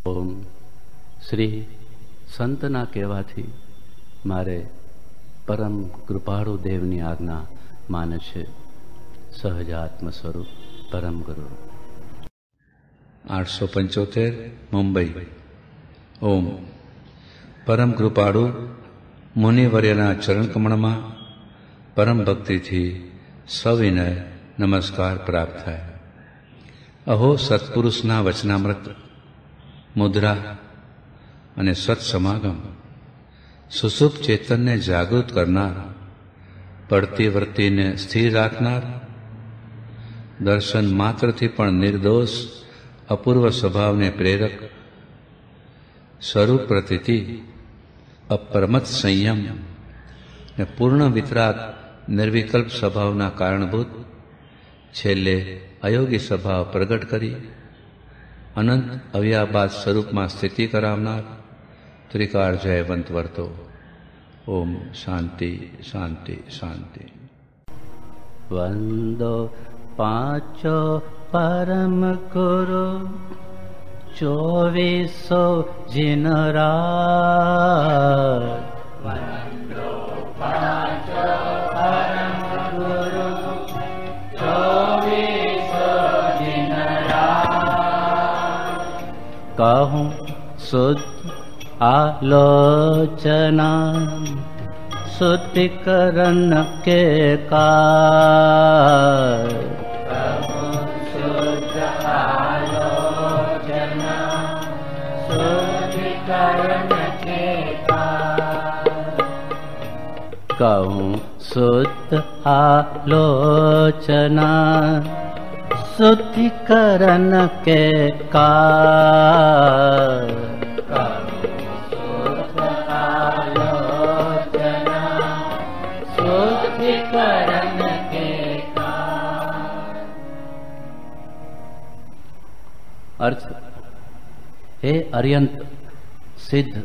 ઓમ શ્રી સંતના કહેવાથી મારે પરમ કૃપાળુ દેવની આજ્ઞા માને છે. સહજાત્મ સ્વરૂપ પરમ ગુરુ. 875 મુંબઈ. ઓમ પરમ કૃપાળુ મુનિવર્યના ચરણકમળમાં પરમ ભક્તિથી સવિનય નમસ્કાર પ્રાપ્ત થાય. અહો સત્પુરુષના વચનામૃત, મુદ્રા અને સત્સમાગમ સુસુપ્ત ચેતનને જાગૃત કરનાર, પડતી વૃત્તિને સ્થિર રાખનાર, દર્શન માત્રથી પણ નિર્દોષ અપૂર્વ સ્વભાવને પ્રેરક, સ્વરૂપ પ્રતીતિ, અપરમત સંયમ ને પૂર્ણ વિતરાગ નિર્વિકલ્પ સ્વભાવના કારણભૂત, છેલ્લે અયોગી સ્વભાવ પ્રગટ કરી અનંત અવ્યાબાદ સ્વરૂપમાં સ્થિતિ કરાવનાર ત્રિકાળ જયવંત વર્તો. ઓમ શાંતિ શાંતિ શાંતિ. વંદો પાંચો પરમ ગુરુ, 2400 જીન રાત. વંદો પાંચો પરમ ગુરુ, 2400 જીન રાત. કહું શુદ્ધ આલોચના, શુદ્ધિકરણ કે કાળ. શુદ્ધ આલોચના, શુદ્ધિકરણ કે કાળ. કહું શુદ્ધ આલોચના, શુદ્ધિકરણ કે કાળ. અર્થ: હે અર્યંત, સિદ્ધ,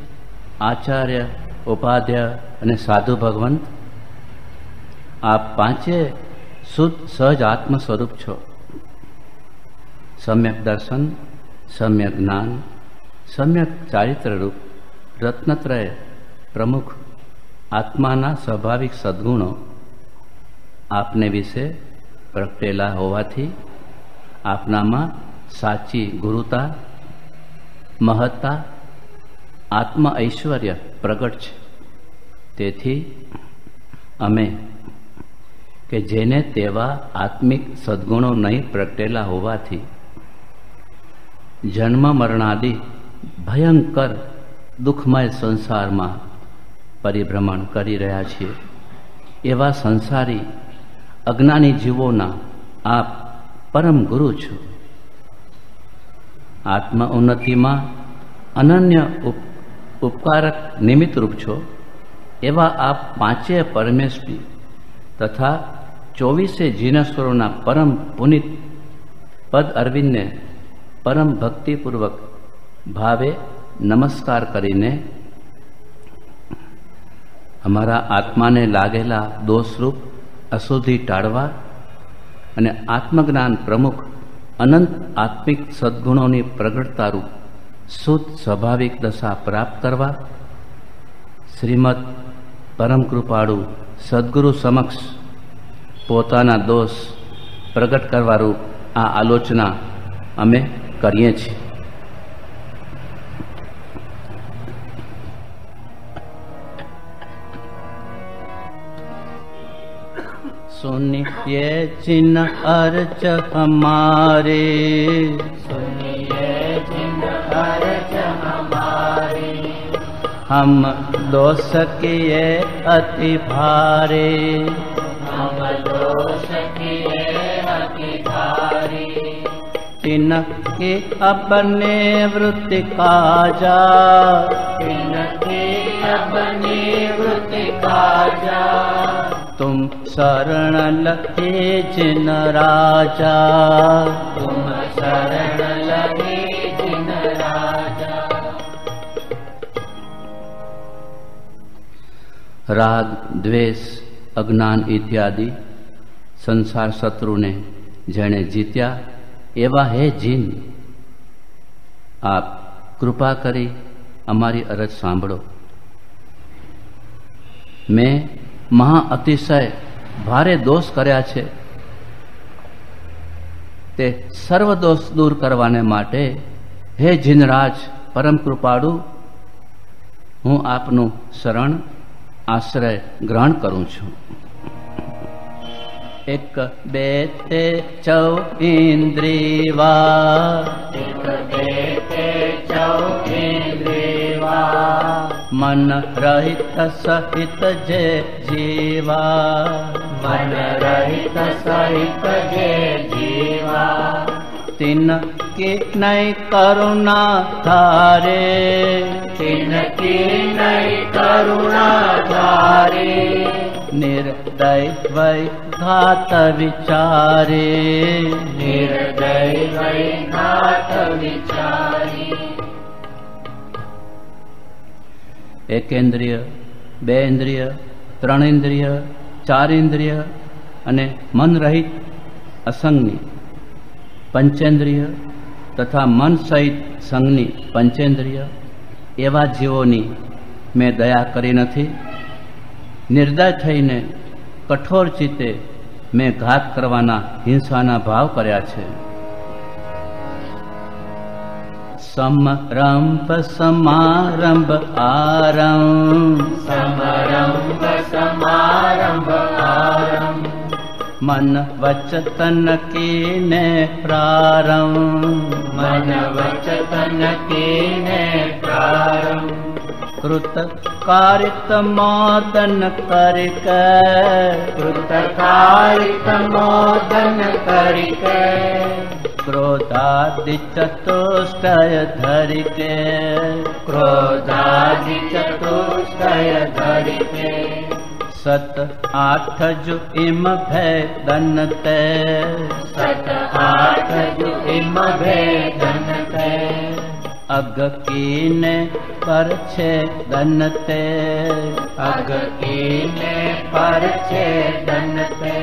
આચાર્ય, ઉપાધ્ય અને સાધુ ભગવંત, આપ પાંચે શુદ્ધ સહજ આત્મ સ્વરૂપ છો. સમ્યક દર્શન, સમ્યક જ્ઞાન, સમ્યક ચારિત્રરૂપ રત્નત્રય પ્રમુખ આત્માના સ્વાભાવિક સદ્ગુણો આપને વિશે પ્રગટેલા હોવાથી આપનામાં સાચી ગુરુતા, મહત્તા, આત્મ ઐશ્વર્ય પ્રગટ છે. તેથી અમે કે જેને તેવા આત્મિક સદ્ગુણો નહીં પ્રગટેલા હોવાથી જન્મ મરણાદિ ભયંકર દુઃખમય સંસારમાં પરિભ્રમણ કરી રહ્યા છીએ, એવા સંસારી અજ્ઞાની જીવોના આપ પરમ ગુરુ છો. આત્મ ઉન્નતિમાં અનન્ય ઉપકારક નિમિત્તરૂપ છો. એવા આપ પાંચે પરમેશ્વરી તથા 24 જીનેશ્વરોના પરમ પુનિત પદ અરવિંદને પરમ ભક્તિપૂર્વક ભાવે નમસ્કાર કરીને અમારા આત્માને લાગેલા દોષરૂપ અશુદ્ધિ ટાળવા અને આત્મજ્ઞાન પ્રમુખ અનંત આત્મિક સદ્ગુણોની પ્રગટતારૂપ શુદ્ધ સ્વાભાવિક દશા પ્રાપ્ત કરવા શ્રીમદ પરમ કૃપાળુ સદ્ગુરુ સમક્ષ પોતાના દોષ પ્રગટ કરવારૂપ આ આલોચના અમે કરીએ છીએ. सुनिए जिन अर्ज हमारे, सुनिए जिन अर्ज हमारे, हम दोष किए अति भारे, हम दोष किए अति भारे. तिनकी अपने वृत्ति काजा, तिनकी अपने वृत्ति काजा. तुम शरण लगे जिन राजा, तुम शरण लगे जिन राजा. राग, द्वेष, अज्ञान इत्यादि संसार शत्रुने જેણે જીત્યા એવા હે જીન, આપ કૃપા કરી અમારી અરજ સાંભળો. મેં મહા અતિશય ભારે દોષ કર્યા છે. તે સર્વ દોષ દૂર કરવાને માટે હે જીનરાજ પરમ કૃપાળુ, હું આપનું શરણ આશ્રય ગ્રહણ કરું છું. એક બે તે ચૌ ઇન્દ્રિયવા, એક બે તે ચૌ ઇન્દ્રિયવા, મન રહિત સહિત જે જીવા, મન રહિત સહિત જે જીવા, તિન કે નય કરુણા ધારે, તિનકી નહીં કરુણા ધારે, નિર્દય વૈ ઘાત વિચારે, નિર્દય વૈઘાત વિચારી. એકેન્દ્રિય, બે ઇન્દ્રિય, ત્રણ ઇન્દ્રિય, ચાર ઇન્દ્રિય અને મન રહિત અસંગની પંચેન્દ્રિય તથા મન સહિત સંગની પંચેન્દ્રિય એવા જીવોની મેં દયા કરી નથી. નિર્દય થઈને કઠોર ચિત્તે મેં ઘાત કરવાના હિંસાના ભાવ કર્યા છે. સમરંભ સમારંભ આરંભ, સમરંભ સમારંભ આરંભ, મન વચતન કીને પ્રારંભ, મન વચન કીને પ્રારંભ, કૃત કારિત મોદન કરિક, કૃતકારિત મોદન કરિકે, ક્રોધાદિ ચતુષ્ટય ધરિકે, ક્રોધાદિ ચતુષ્ટય ધરિકે, સત આઠ જુ ઇમ ભેદન તે, સત આઠ જુ ઇમ ભેદન તે, અગ કીને પર છે દન તે, અગ કીને પર છે દન તે,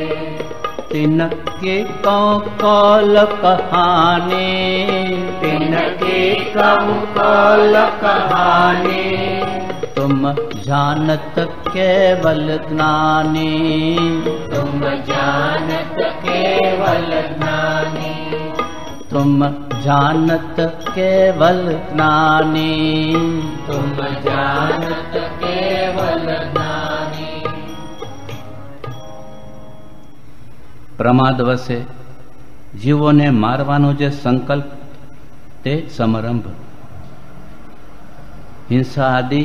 તિનકી કૌલ કહાની, તિનકી કૌલ કહાની, तुम जानत केवल ज्ञानी, तुम जानत केवल ज्ञानी, तुम जानत केवल ज्ञानी, तुम जानत केवल ज्ञानी. પ્રમાદવશે જીવોને મારવાનો જે સંકલ્પ તે સમરંભ, હિંસા આદિ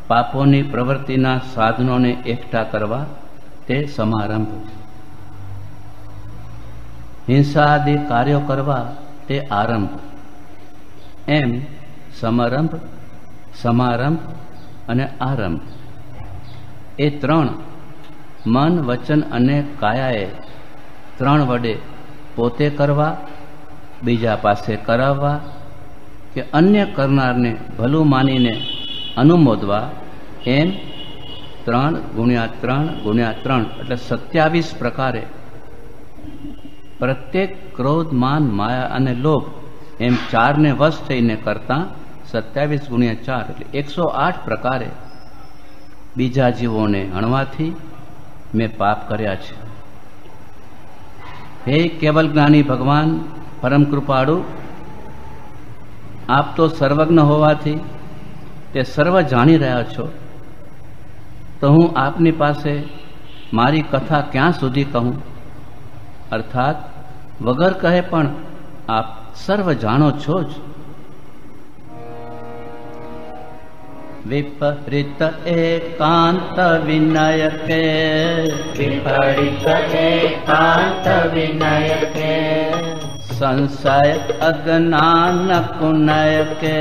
પાપોની પ્રવૃત્તિના સાધનોને એકઠા કરવા તે સમારંભ, હિંસા આદિ કાર્યો કરવા તે આરંભ. એમ સમરંભ, સમારંભ અને આરંભ એ ત્રણ મન વચન અને કાયાએ ત્રણ વડે પોતે કરવા, બીજા પાસે કરાવવા કે અન્ય કરનારને ભલું માનીને અનુમોદવા, એમ 3 ગુણ્યા 3 ગુણ્યા 3 એટલે 27 પ્રકારે પ્રત્યેક ક્રોધ, માન, માયા અને લોભ એમ 4ને વશ થઈને કરતા 27 ગુણ્યા 4 એટલે 108 પ્રકારે બીજા જીવોને હણવાથી મેં પાપ કર્યા છે. હે કેવલ જ્ઞાની ભગવાન પરમ કૃપાળુ, આપ તો સર્વજ્ઞ હોવાથી તે સર્વ જાણી રહ્યા છો, તો હું આપની પાસે મારી કથા ક્યાં સુધી કહું? અર્થાત વગર કહે પણ આપ સર્વ જાણો છો જ. વિપરીત એકાંત વિનય કે, વિપરીત એકાંત વિનય કે, સંશય અજ્ઞાન કુનય કે,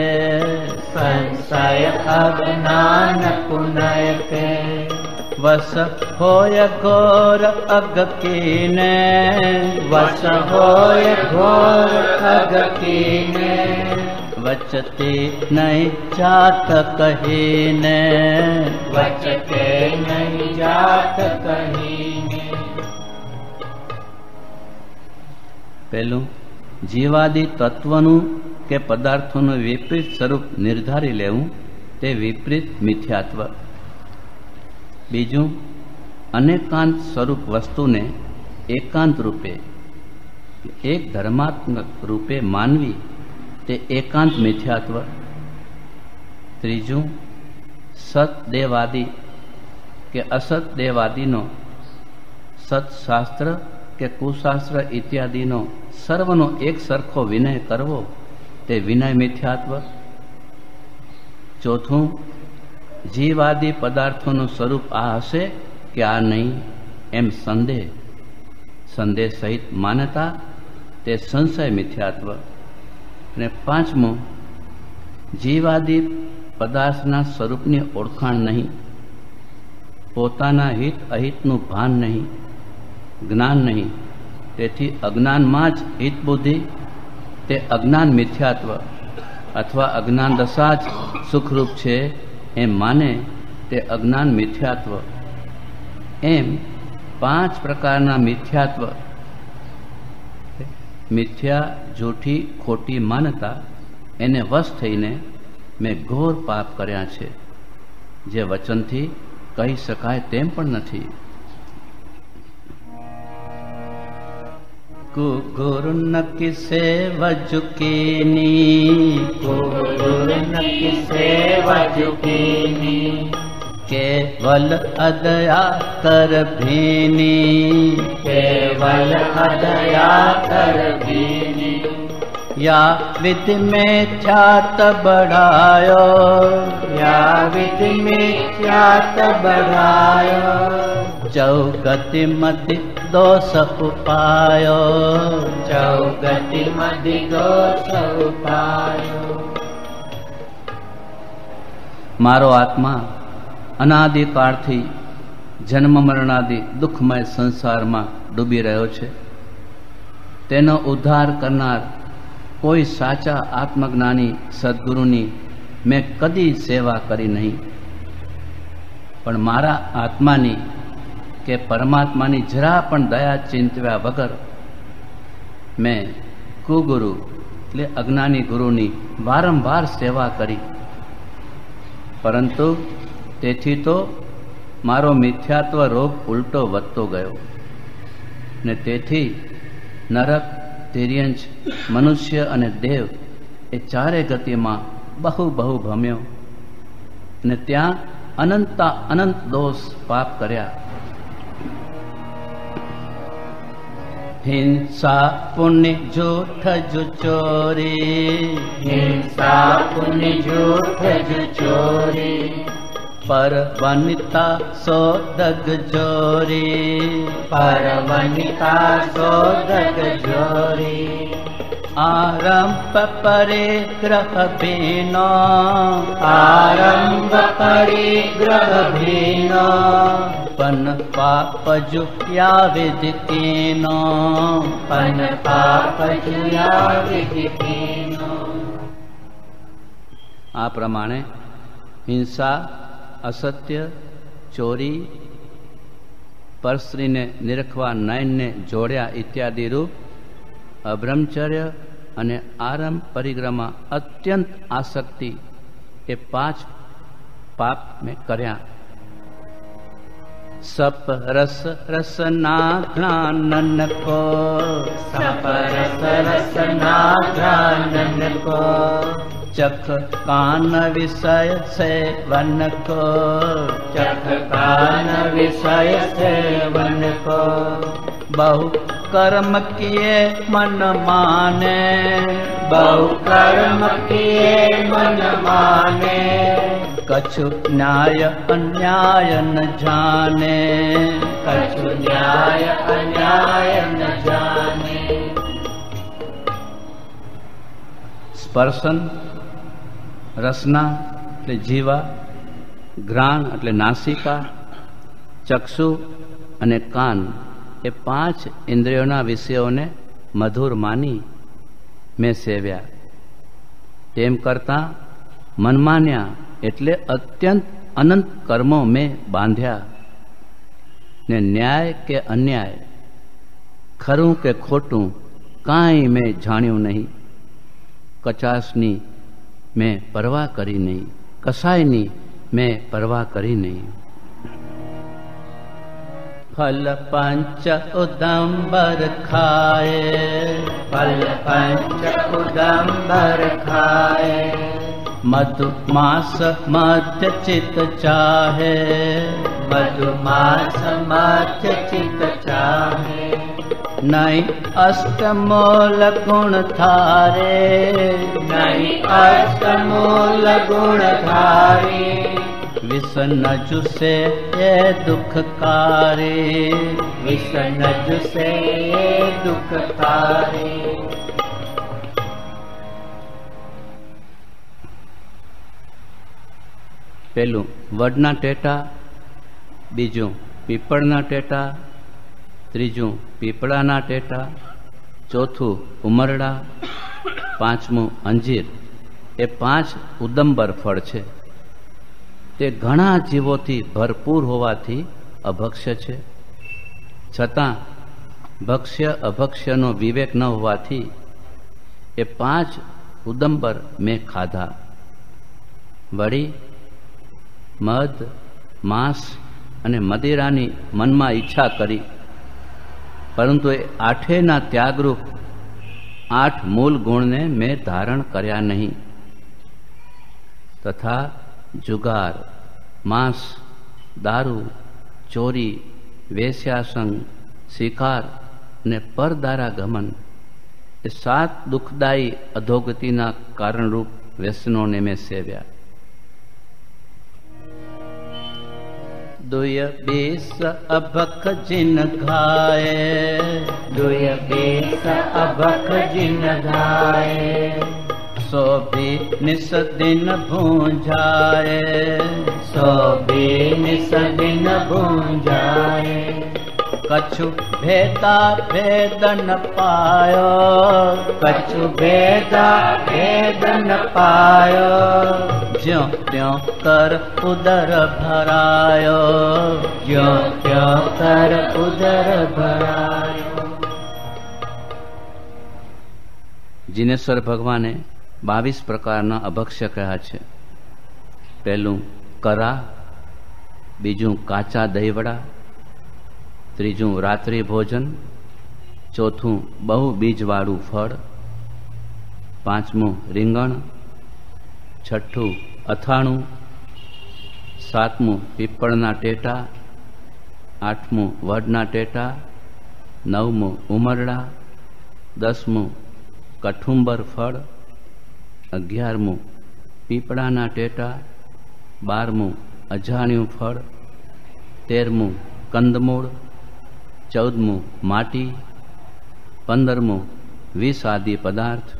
સંશય અજ્ઞાન કુનય કે, વસ હોય ઘોર અગ કીને, વશ હોય ઘોર અગ કીને, વચતી નહીં જાત કહીને, વચતે નહીં જાત કહીને. પહેલું જીવાદિ તત્વનું કે પદાર્થોનું વિપરીત સ્વરૂપ નિર્ધારી લેવું તે વિપરીત મિથ્યાત્વ. બીજું, અનેકાંત સ્વરૂપ વસ્તુને એકાંત રૂપે એક ધર્માત્મક રૂપે માનવી તે એકાંત મિથ્યાત્વ. ત્રીજું, સતદેવાદી કે અસત દેવાદીનો, સત્શાસ્ત્ર કે કુશાસ્ત્ર ઇત્યાદિનો સર્વનો એક સરખો વિનય કરવો તે વિનય મિથ્યાત્વ. ચોથું, જીવાદી પદાર્થોનું સ્વરૂપ આ હશે કે આ નહીં એમ સંદેહ સહિત માન્યતા તે સંશય મિથ્યાત્વ. અને પાંચમું, જીવાદી પદાર્થના સ્વરૂપની ઓળખાણ નહીં, પોતાના હિત અહિતનું ભાન નહીં, જ્ઞાન નહીં, તેથી અજ્ઞાનમાં જ હિત બુદ્ધિ તે અજ્ઞાન મિથ્યાત્વ, અથવા અજ્ઞાન દશા જ સુખરૂપ છે એમ માને તે અજ્ઞાન મિથ્યાત્વ. એમ 5 પ્રકારના મિથ્યાત્વ, મિથ્યા, જૂઠી, ખોટી માનતા એને વશ થઈને મેં ઘોર પાપ કર્યા છે, જે વચનથી કહી શકાય તેમ પણ નથી. ગુરુ ન કિસે વજુકીની, ગુરુ ન કિસે વજુકીની, केवल अदया कर भीनी, केवल अदया कर भीनी, या विधि में ख्यात बढ़ायो, या विधि में ख्यात बढ़ायो, चौगति मति दोष उपायो, चौगति मति दोष उपायो. मारो आत्मा અનાદિકાળથી જન્મ મરણાદિ દુઃખમય સંસારમાં ડૂબી રહ્યો છે. તેનો ઉદ્ધાર કરનાર કોઈ સાચા આત્મજ્ઞાની સદગુરુની મેં કદી સેવા કરી નહીં. પણ મારા આત્માની કે પરમાત્માની જરા પણ દયા ચિંતવ્યા વગર મેં કુગુરુ એટલે અજ્ઞાની ગુરુની વારંવાર સેવા કરી. પરંતુ તેથી તો મારો મિથ્યાત્વ રોગ ઉલટો વધતો ગયો ને તેથી નરક, તિર્યંચ, મનુષ્ય અને દેવ એ ચારે ગતિમાં બહુ ભમ્યો અને ત્યાં અનંત દોષ પાપ કર્યા. हिंसा पुण्य झूठ जो चोरी, हिंसा पुण्य झूठ जो चोरी, पर वनिता सोदग जोरी, पर वनिता सोदग जोरी, आरंभ परिग्रह भीनो, आरंभ परिग्रह भीनो, पन पाप जुया विधि कीनो, पन पाप जुया विधि कीनो. આ પ્રમાણે હિંસા, અસત્ય, ચોરી, પરસ્ત્રીને નિરખવા નયનને જોડ્યા ઇત્યાદિ રૂપ અબ્રહ્મચર્ય અને આરંભ પરિગ્રહમાં અત્યંત આસક્તિ એ 5 પાપ મેં કર્યા. સપ રસ રસના જ્ઞાનન કો, સપ રસ રસના જ્ઞાનન કો, ચખ કાન વિષય સેવન કો, ચખ કાન વિષય સેવન કો, बहु कर्म किए मन माने, बहु कर्म किए मन माने, कछु न्याय अन्याय न जाने, कछु न्याय अन्याय न जाने. સ્પર્શન, રસના એટલે જીવા, ઘ્રાણ એટલે નાસિકા, ચક્ષુ અને કાન એ 5 ઇન્દ્રિયોના વિષયોને મધુર માની મેં સેવ્યા. તેમ કરતા મનમાન્યા એટલે અત્યંત અનંત કર્મો મેં બાંધ્યા ને ન્યાય કે અન્યાય, ખરું કે ખોટું કાંઈ મેં જાણ્યું નહીં. કચાશની મેં પરવા કરી નહીં, કસાયની મેં પરવા કરી નહીં. ફલ પંચ ઉદંબર ખાય, ફલ પંચ ઉદંબર ખાય, મધુ માસ મધ્ય ચિત ચાહે, મધુમાસ મધ્ય ચિત ચાહે, નહીં અષ્ટમૂલ ગુણ ધારે, નહીં અષ્ટમૂલ ગુણ ધારે, વિષન જુસે એ દુઃખકારે, વિષન જુસે દુઃખકારે. પેલું વડના ટેટા, બીજું પીપળના ટેટા, ત્રીજું પીપળાના ટેટા, ચોથું ઉમરડા, પાંચમું અંજીર. એ 5 ઉદંબર ફળ છે. તે ઘણા જીવોથી ભરપૂર હોવાથી અભક્ષ્ય છે. છતાં ભક્ષ્ય અભક્ષ્યનો વિવેક ન હોવાથી એ 5 ઉદંબર મેં ખાધા. વળી મધ, માંસ અને મદિરાની મનમાં ઈચ્છા કરી, પરંતુ એ 8ના ત્યાગરૂપ 8 મૂળ ગુણને મેં ધારણ કર્યા નહીં. તથા જુગાર, માંસ, દારૂ, ચોરી, વેશ્યાસંગ, શિકાર અને પરદારા ગમન એ 7 દુઃખદાયી અધોગતિના કારણરૂપ વ્યસનોને મેં સેવ્યા. दुय बेस अभख जिन घाये, दुय बेस अभख जिन घाये, सो भी निस दिन भूंजाए, सो भी निस दिन भूंजाए, कछु भेदा भेद न पायो, कछु भेदा भेद न पायो, ज्यों त्यों कर उदर भरायो, ज्यों त्यों कर उदर भरायो. जिनेश्वर भगवाने 22 प्रकारना अभक्ष्य कह्या છે. પહેલું કરા, બીજું કાચા દહીંવડા, ત્રીજું રાત્રિ ભોજન, ચોથું બહુ બીજવાળું ફળ, પાંચમું રીંગણ, છઠ્ઠું અથાણું, સાતમું પીપળના ટેટા, આઠમું વડના ટેટા, નવમું ઉમરડા, 10મું કઠુંબર ફળ, 11મું પીપળાના ટેટા, 12મું અજાણ્યું ફળ, 13મું કંદમૂળ, 14મું માટી, 15મું વિષ આદિ પદાર્થ,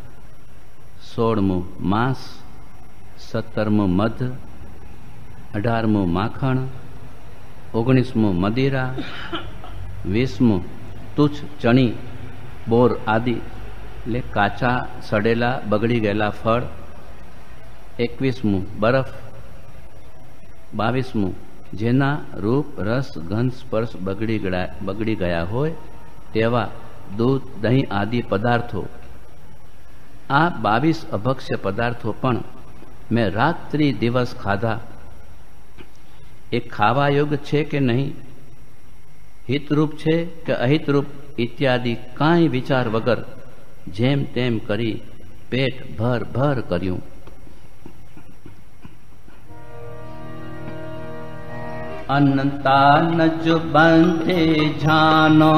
16મું માંસ, 17મું મધ, 18મું માખણ, 19મું મદિરા, 20મું તુચ્છ ચણી, બોર આદિ એટલે કાચા સડેલા બગડી ગયેલા ફળ, 21મું બરફ, 22મું જેના રૂપ રસ ગંધ સ્પર્શ બગડી ગયા હોય તેવા દૂધ દહીં આદિ પદાર્થો. આ 22 અભક્ષ્ય પદાર્થો પણ મેં રાત્રિ દિવસ ખાધા. એ ખાવા યોગ્ય છે કે નહીં, હિતરૂપ છે કે અહિતરૂપ ઇત્યાદિ કાંઈ વિચાર વગર જેમ તેમ કરી પેટ ભર ભર કર્યું. અનંતાન જુબંધે જાનો,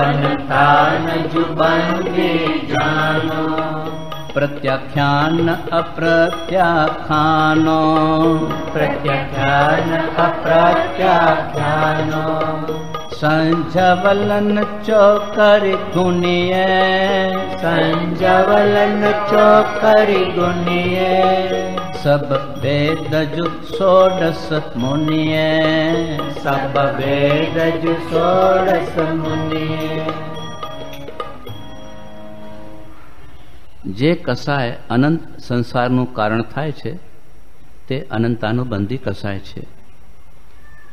અનંતાન જુબંધે જાનો, પ્રત્યાખ્યાન અપ્રત્યાખ્યાનો, પ્રત્યાખ્યાન અપ્રત્યાખ્યાનો, સંજવલન ચોકરી ગુનિયે, સંજવલન ચોકરી ગુનિયે, સબ વેદ જુ 16 મુનિયે, સબ વેદ જુ 16 મુનિયે. જે કસાય અનંત સંસારનું કારણ થાય છે તે અનંતાનુબંધી કસાય છે.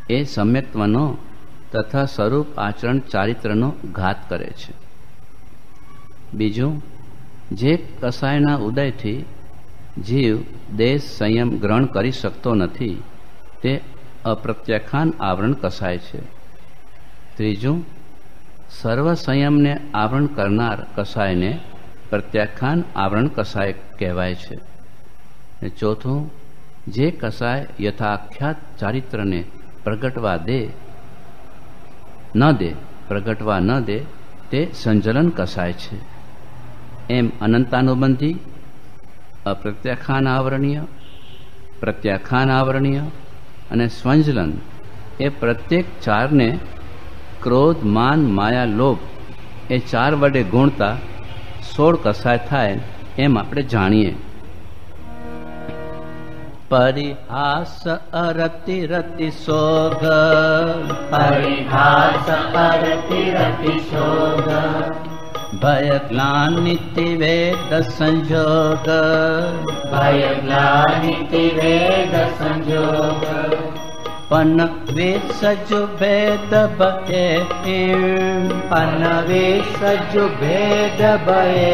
એ સમ્યક્ત્વનો તથા સ્વરૂપ આચરણ ચારિત્રનો ઘાત કરે છે. બીજું જે કસાયના ઉદયથી જીવ દેશ સંયમ ગ્રહણ કરી શકતો નથી તે અપ્રત્યાખ્યાન આવરણ કસાય છે. ત્રીજું, સર્વ સંયમને આવરણ કરનાર કસાયને પ્રત્યાખ્યાન આવરણ કસાય કહેવાય છે. ચોથું, જે કસાય યથાખ્યાત ચારિત્રને પ્રગટવા ન દે તે સંજલન કસાય છે. એમ અનંતાનુબંધી, અપ્રત્યાખ્યાન આવરણીય, પ્રત્યાખ્યાન આવરણીય અને સ્વંજલન એ પ્રત્યેક ચારને ક્રોધ, માન, માયા, લોભ એ ચાર વડે ગુણતા 16 કસાય થાય એમ આપણે જાણીએ. પરિહાસ અરતિ રતિ સોગ, પરિહાસ અરતિ રતિ સોગ, ભય ગ્લાનિતિ વેદ સંજોગ, ભય ગ્લાનિતિ વેદ સંજોગ, પન વિસજુ ભેદ ભય, પન વિસજુ ભેદ ભય,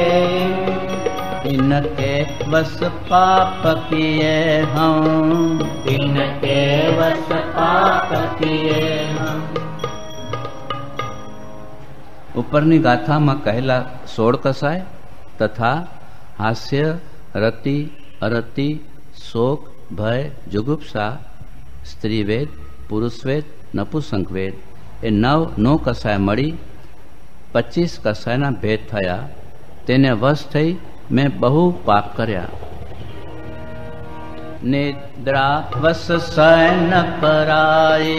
इनके वस पाप किए हम, इनके वस पाप किए हम. ઉપરની ગાથામાં કહેલા 16 કસાય તથા હાસ્ય, રતિ, અરતિ, શોક, ભય, જુગુપ્સા, સ્ત્રીવેદ, પુરુષવેદ, નપુંસકવેદ એ 9 કસાય મળી 25 કસાયના ભેદ થયા. તેને વશ થઈ મેં બહુ પાપ કર્યા. નિદ્રા વસ શયન કરાય,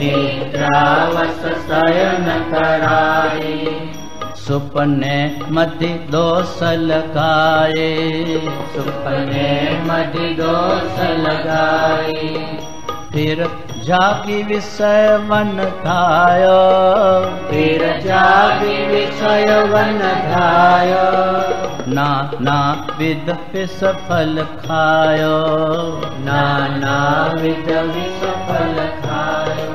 નિદ્રા વસ શયન કરાય, સુપને મધિ દોષ લગાય, સુપને મધિ દોષ લગાય, फिर जागी विषय वन धायो, फिर जागी विषय वन धायो, नाना विध विष फल खायो, नाना विध विष फल खायो.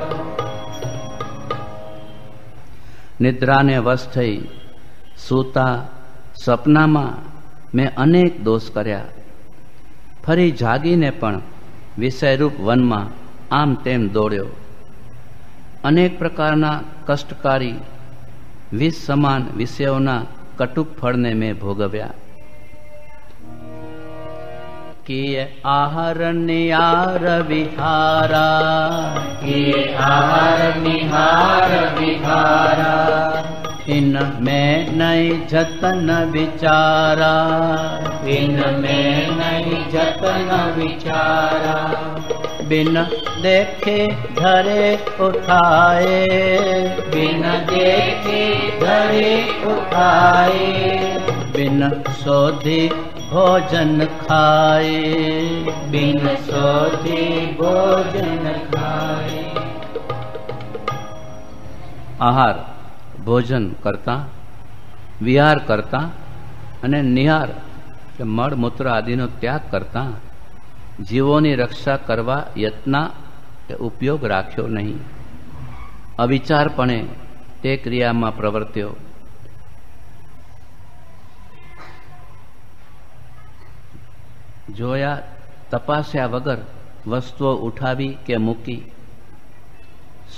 નિદ્રાને વશ થઈ સૂતા સપનામાં મેં અનેક દોષ કર્યા. ફરી જાગીને પણ વિષયરૂપ વનમાં આમ તેમ દોડ્યો. અનેક પ્રકારના કષ્ટકારી વિષ સમાન વિષયોના કટુક ફળને મેં ભોગવ્યા. કિયે આહાર નિહાર વિહારા, કિયે આહાર નિહાર વિહારા, ઇન મેં નહીં જતન વિચારા, ઇન મેં નહીં જતન વિચારા, बिन देखे धरे उठाए, बिन देखे धरे उठाए, बिन सोधी भोजन खाए, बिन सोधी भोजन खाए. આહાર ભોજન કરતા, વિહાર કરતા અને નિહાર કે મળ મૂત્ર આદિનો ત્યાગ કરતા જીવોની રક્ષા કરવા યત્ના કે ઉપયોગ રાખ્યો નહીં. અવિચારપણે તે ક્રિયામાં પ્રવર્ત્યો. જોયા તપાસ્યા વગર વસ્તુઓ ઉઠાવી કે મૂકી,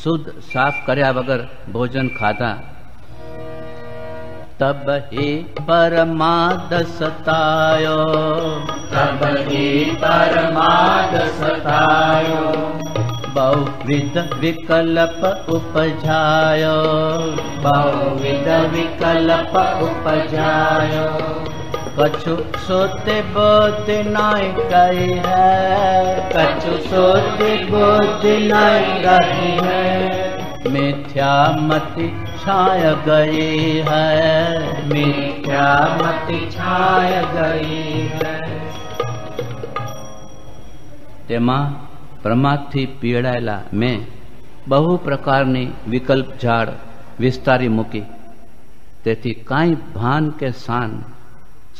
શુદ્ધ સાફ કર્યા વગર ભોજન ખાધા. तब ही परमाद सतायो, तब ही परमाद सतायो, बहुविध विकल्प उपजायो, बहुविध विकल्प उपजायो, कछु सोते बोध नाई गई है, कछु सोते बोध नाई गई है, मिथ्या मति छाय गई है, मिथ्या मति छाय गई है. તેમાં પ્રમાદથી પીડાયેલા મેં બહુ પ્રકારની વિકલ્પ ઝાડ વિસ્તારી મૂકી. તેથી કાંઈ ભાન કે શાન,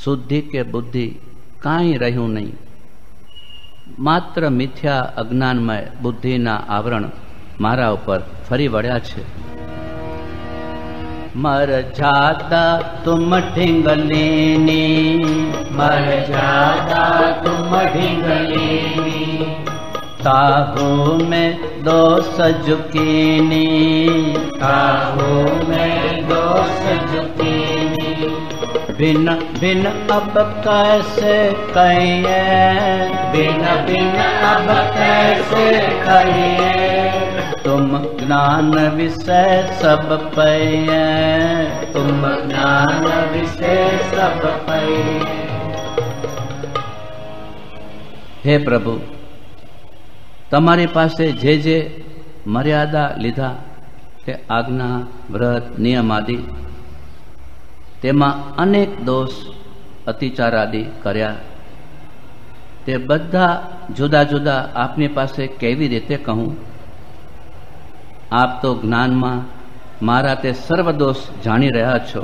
શુદ્ધિ કે બુદ્ધિ કાંઈ રહ્યું નહીં. માત્ર મિથ્યા અજ્ઞાનમય બુદ્ધિના આવરણ મારા ઉપર ફરી વળ્યા છે. मर जाता तुम ढिंगलेनी, मर जाता तुम ढिंगलेनी, ताहू में दोष झुकीनी, ताहू में दोष झुकीनी, बिन बिन अब कैसे कहिए, बिन बिन अब कैसे कहिए, तुम ज्ञान विषय सब पइए, तुम ज्ञान विषय सब पइए। हे प्रभु, તમારી પાસે જે જે મર્યાદા લીધા તે આજ્ઞા, વ્રત, નિયમ આદિ, તેમાં અનેક દોષ, અતિચાર આદિ કર્યા, તે બધા જુદા જુદા આપની પાસે કેવી રીતે કહું? આપ તો જ્ઞાનમાં મારા તે સર્વ દોષ જાણી રહ્યા છો.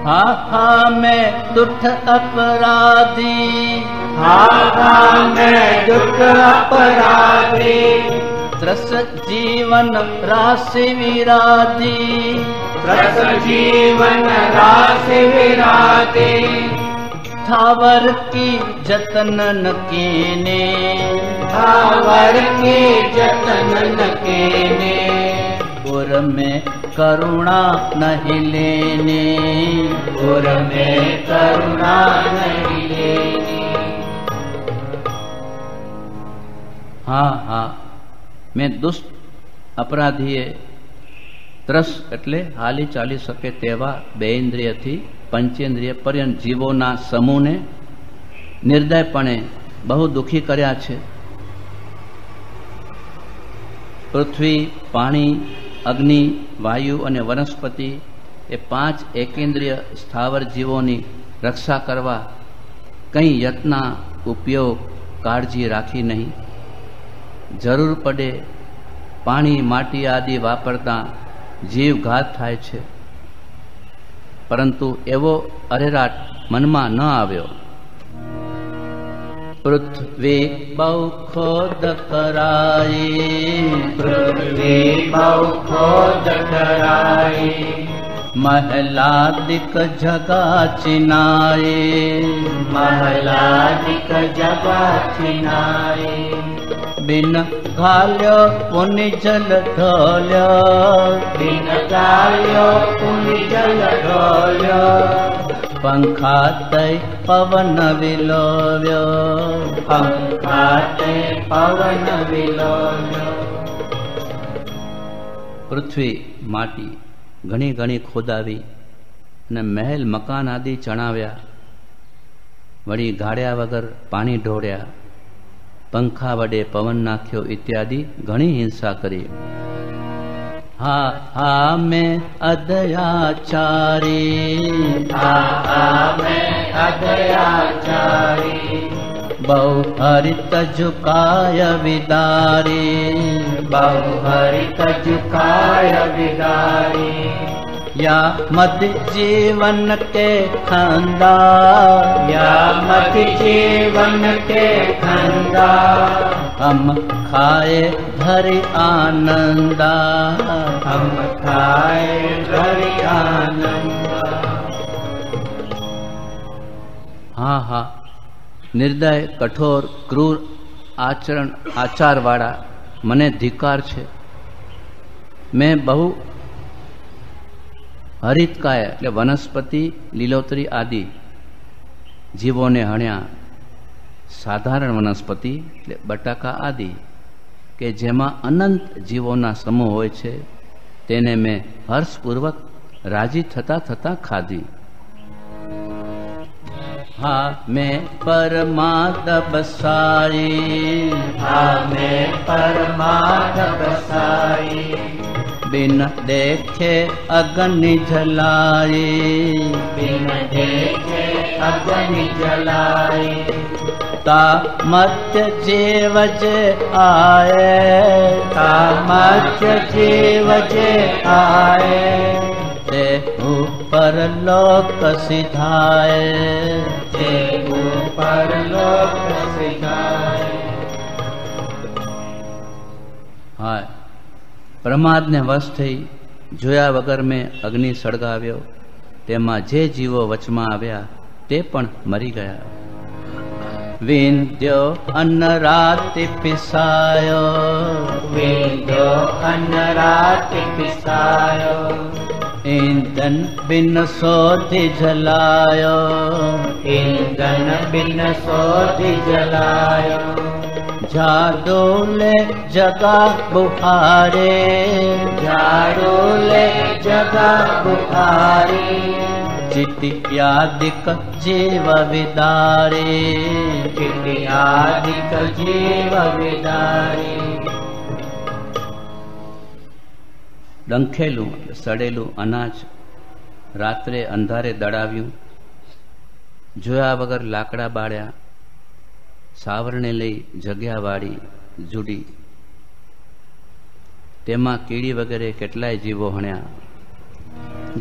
हा हा मैं दुष्ट अपराधी, हा हा मैं दुष्ट अपराधी, त्रस जीवन राशि विराधी, त्रस जीवन राशि विराधी, थावर की जतन न कीने, थावर की जतन न कीने, पुर में करुणा नहीं लेने, पुर में करुणा नहीं लेनी। હા હા મેં દુષ્ટ અપરાધીએ ત્રસ એટલે હાલી ચાલી શકે તેવા બેઇન્દ્રિયથી પંચેન્દ્રિય પર્યંત જીવોના સમૂહને નિર્દયપણે બહુ દુઃખી કર્યા છે. પૃથ્વી, પાણી, અગ્નિ, વાયુ અને વનસ્પતિ એ 5 એકેન્દ્રિય સ્થાવર જીવોની રક્ષા કરવા કંઈ યત્ન, ઉપયોગ, કાળજી રાખી નહીં. જરૂર પડે પાણી, માટી આદિ વાપરતા જીવઘાત થાય છે, પરંતુ એવો અરેરાટ મનમાં ન આવ્યો. पृथ्वी बहु खोद कराई, पृथ्वी बहु खोद कराई, महलादिक जगा चिनाए, महलादिक जगा चिनाए, बिन घाल्यो पुनि जल ढोल्यो, बिन घाल्यो पुनि जल ढोल्यो, पंखा तय पवन विलोव्यो, पंखा तय पवन विलोव्यो। પૃથ્વી, માટી ઘણી ઘણી ખોદાવી અને મહેલ મકાન આદિ ચણાવ્યા, વળી ગાળ્યા વગર પાણી ઢોળ્યા, પંખા વડે પવન નાખ્યો ઇત્યાદિ ઘણી હિંસા કરી. हा हा मैं अदयाचारी, हा हा मैं अदयाचारी, बहु हरित झुकाय विदारी, बहु हरित झुकाय विदारी, या मत जीवन के खंदा, या मत जीवन के खंदा, हम खाए धरि आनंदा, हम खाए धरि आनंदा। हाँ हाँ निर्दय, कठोर, क्रूर आचरण आचार वाला मने धिकार छे. मैं बहु हरितकाय એટલે વનસ્પતિ, લીલોતરી આદિ જીવોને હણ્યા. સાધારણ વનસ્પતિ એટલે બટાકા આદિ કે જેમાં અનંત જીવોના સમૂહ હોય છે તેને મેં હર્ષપૂર્વક રાજી થતા થતા ખાધી. હા મેં પરમાદ બસાઈ, હા મેં પરમાદ બસાઈ, बिन देखे अग्नि जलाए, बिन देखे अग्नि जलाए, ता मत्य जीव जे आए, ता मत्य जीव जे आए, ते ऊपर लोक सिधाए, ते ऊपर लोक सिधाए। हाँ પ્રમાદને વશ થઈ જોયા વગર મેં અગ્નિ સળગાવ્યો. તેમાં જે જીવો વચમાં આવ્યા તે પણ મરી ગયા. વિંધ્યો અન્ન રાતિ પિસાયો, વિંધ્યો અન્ન રાતિ પિસાયો, ઈંધન બિન શોધી જલાયો, ઈંધન બિન શોધી જલાયો, જાડોલે જગા બુહારે, જાડોલે જગા બુહારે, ચિતિયાદિક જીવ વિદારે, ચિતિયાદિક જીવ વિદારે. ડંખેલું સડેલું અનાજ રાત્રે અંધારે દડાવ્યું, જોયા વગર લાકડા બાળ્યા, સાવરણે લઈ જગ્યા વાળી જુડી, તેમાં કીડી વગેરે કેટલાય જીવો હણ્યા.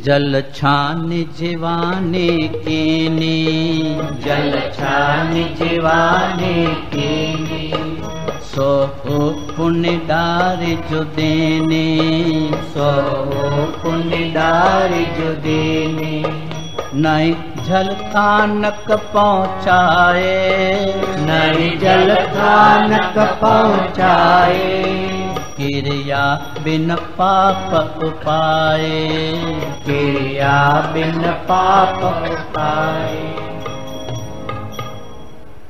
જલ છાની જીવાની કીની, જલ છાની જીવાની કીની, સો પુણ્ય ડારી જુદેની, સો પુણ્ય ડારી જુદેની. નહીં જલ કાનક પહોંચાએ, નહીં જલ કાનક પહોંચાએ, ક્રિયા બિન પાપ ઉપાય, ક્રિયા બિન પાપ ઉપાય.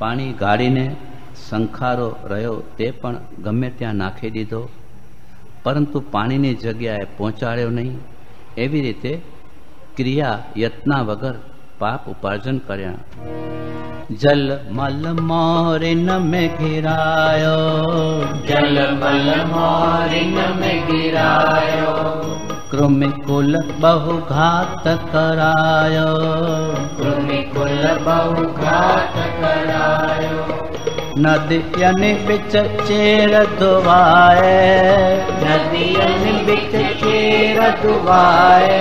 પાણી ગાળીને સંખારો રહ્યો તે પણ ગમે ત્યાં નાખી દીધો, પરંતુ પાણીની જગ્યાએ પહોંચાડ્યો નહીં. એવી રીતે ક્રિયા યત્ના વગર પાપ ઉપાર્જન કર્યા. જલ મલ મોરિન મેં ઘિરાયો, જલ મલ મોરિન મેં ગિરાયો, કૃમિકુલ બહુ ઘાત કરાયો, કૃમિકુલ બહુ ઘાત કરાયો. નદીયની બિચ ચેર ધોવાય, નદીયની બિચ ચેર ધુવાય,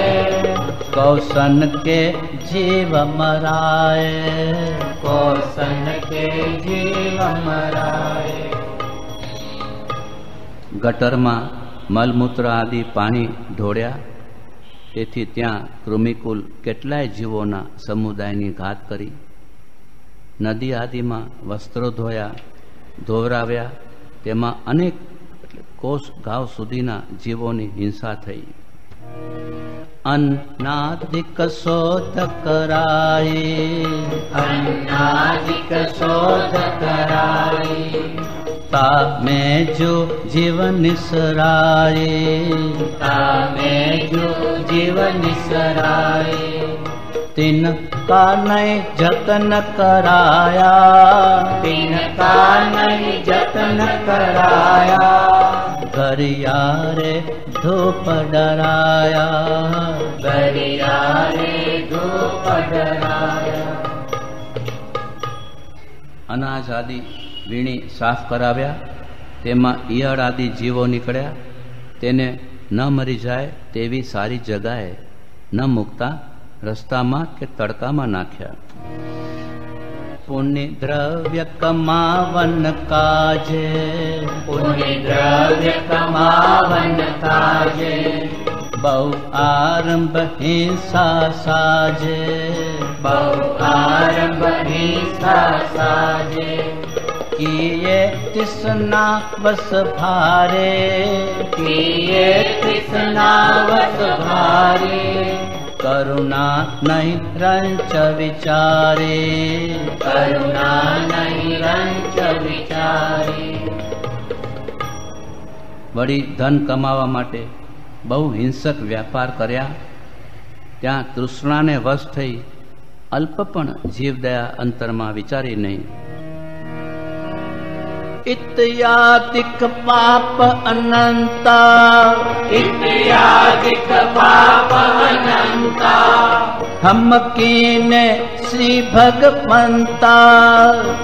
કૌશન કે જીવ મરાય, કૌશન કે જીવ મરાય. ગટરમાં મલમૂત્ર આદિ પાણી ઢોળ્યા, તેથી ત્યાં કૃમિકુલ કેટલાય જીવોના સમુદાયની ઘાત કરી. નદી આદિમાં વસ્ત્રો ધોયા, ધોવરાવ્યા, તેમાં અનેક કોષ ગાવ સુધીના જીવોની હિંસા થઈ. અન્નાદિક શોધ કરાઈ, અન્નાદિક શોધ કરાઈ, તામે જો જીવ નિસરાય, તામે જો જીવ નિસરાય. तिनका नहीं जतन कराया, तिनका नहीं जतन कराया, गरिया रे धूप डराया, गरिया रे धूप डराया. અનાજ આદિ વીણી સાફ કરાવ્યા, તેમાં ઈયળ આદિ જીવો નીકળ્યા, તેને ન મરી જાય તેવી સારી જગાએ ન મૂકતા રસ્તામાં કે તડકામાં નાખ્યા. પુણ્ય દ્રવ્ય કમાવન કાજે, પુણ્ય દ્રવ્ય કમાવન કાજે, બહુ આરંભ હિંસા સાજે, બહુ આરંભ હિંસા સાજે. કિયે તૃષ્ણા વસ ભારે, કિયે તૃષ્ણા વસ ભારે, કરુણા નહીં રંચ વિચારે, કરુણા નહીં રંચ વિચારે. વળી ધન કમાવા માટે બહુ હિંસક વ્યાપાર કર્યા, ત્યાં તૃષ્ણાને વશ થઈ અલ્પ પણ જીવદયા અંતરમાં વિચારી નહીં. इत्यादिक पाप अनंता, इत्यादिक पाप अनंता, हम कीने श्री भगवंता,